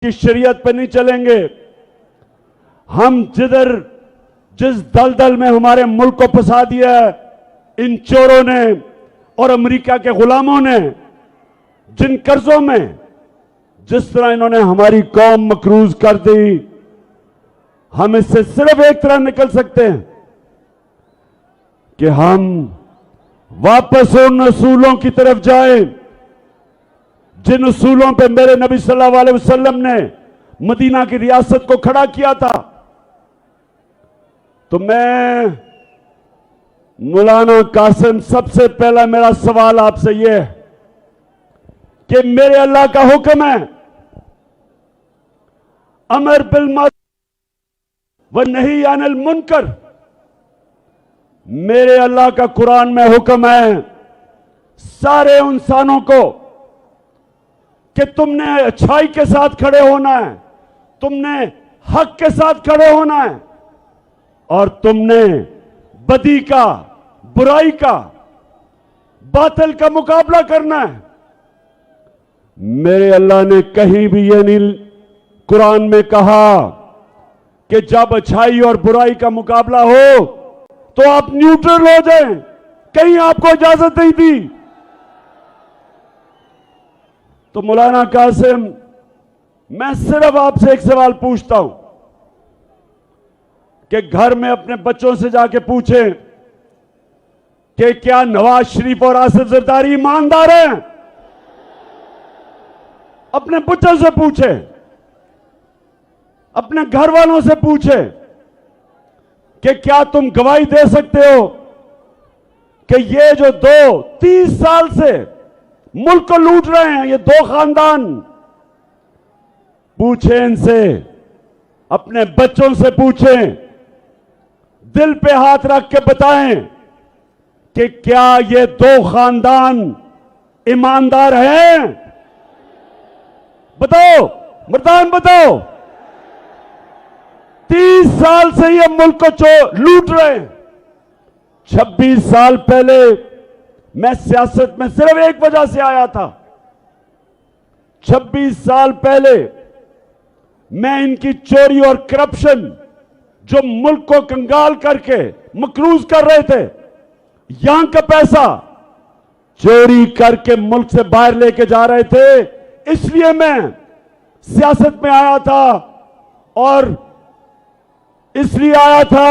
की शरीयत पर नहीं चलेंगे। हम जिस दलदल में हमारे मुल्क को फंसा दिया है इन चोरों ने और अमेरिका के गुलामों ने, जिन कर्जों में जिस तरह इन्होंने हमारी कौम मकरूज कर दी, हम इससे सिर्फ एक तरह निकल सकते हैं कि हम वापस उन असूलों की तरफ जाएं जिन असूलों पे मेरे नबी सल्लल्लाहु अलैहि वसल्लम ने मदीना की रियासत को खड़ा किया था। तो मैं मौलाना कासिम, सबसे पहला मेरा सवाल आपसे यह है कि मेरे अल्लाह का हुक्म है अमर बिल मारूफ व नही अनिल मुनकर। मेरे अल्लाह का कुरान में हुक्म है सारे इंसानों को कि तुमने अच्छाई के साथ खड़े होना है, तुमने हक के साथ खड़े होना है और तुमने बदी का, बुराई का, बातिल का मुकाबला करना है। मेरे अल्लाह ने कहीं भी ये नहीं कुरान में कहा कि जब अच्छाई और बुराई का मुकाबला हो तो आप न्यूट्रल हो जाएं, कहीं आपको इजाजत नहीं दी। तो मौलाना कासिम, मैं सिर्फ आपसे एक सवाल पूछता हूं कि घर में अपने बच्चों से जाके पूछें कि क्या नवाज शरीफ और आसिफ जरदारी ईमानदार हैं? अपने बच्चों से पूछें, अपने घर वालों से पूछें कि क्या तुम गवाही दे सकते हो कि ये जो 30 साल से मुल्क को लूट रहे हैं, ये दो खानदान, पूछें इनसे, अपने बच्चों से पूछें, दिल पे हाथ रख के बताएं कि क्या ये दो खानदान ईमानदार हैं? बताओ, मर्दान बताओ। 30 साल से ये मुल्क को लूट रहे हैं। 26 साल पहले मैं सियासत में सिर्फ एक वजह से आया था। 26 साल पहले मैं इनकी चोरी और करप्शन, जो मुल्क को कंगाल करके मकरूज कर रहे थे, यहां का पैसा चोरी करके मुल्क से बाहर लेके जा रहे थे, इसलिए मैं सियासत में आया था और इसलिए आया था।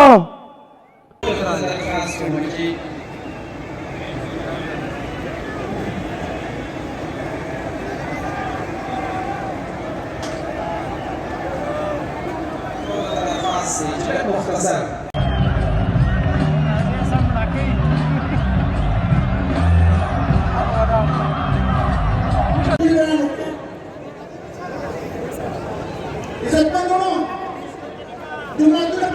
Isang tanong, dumago na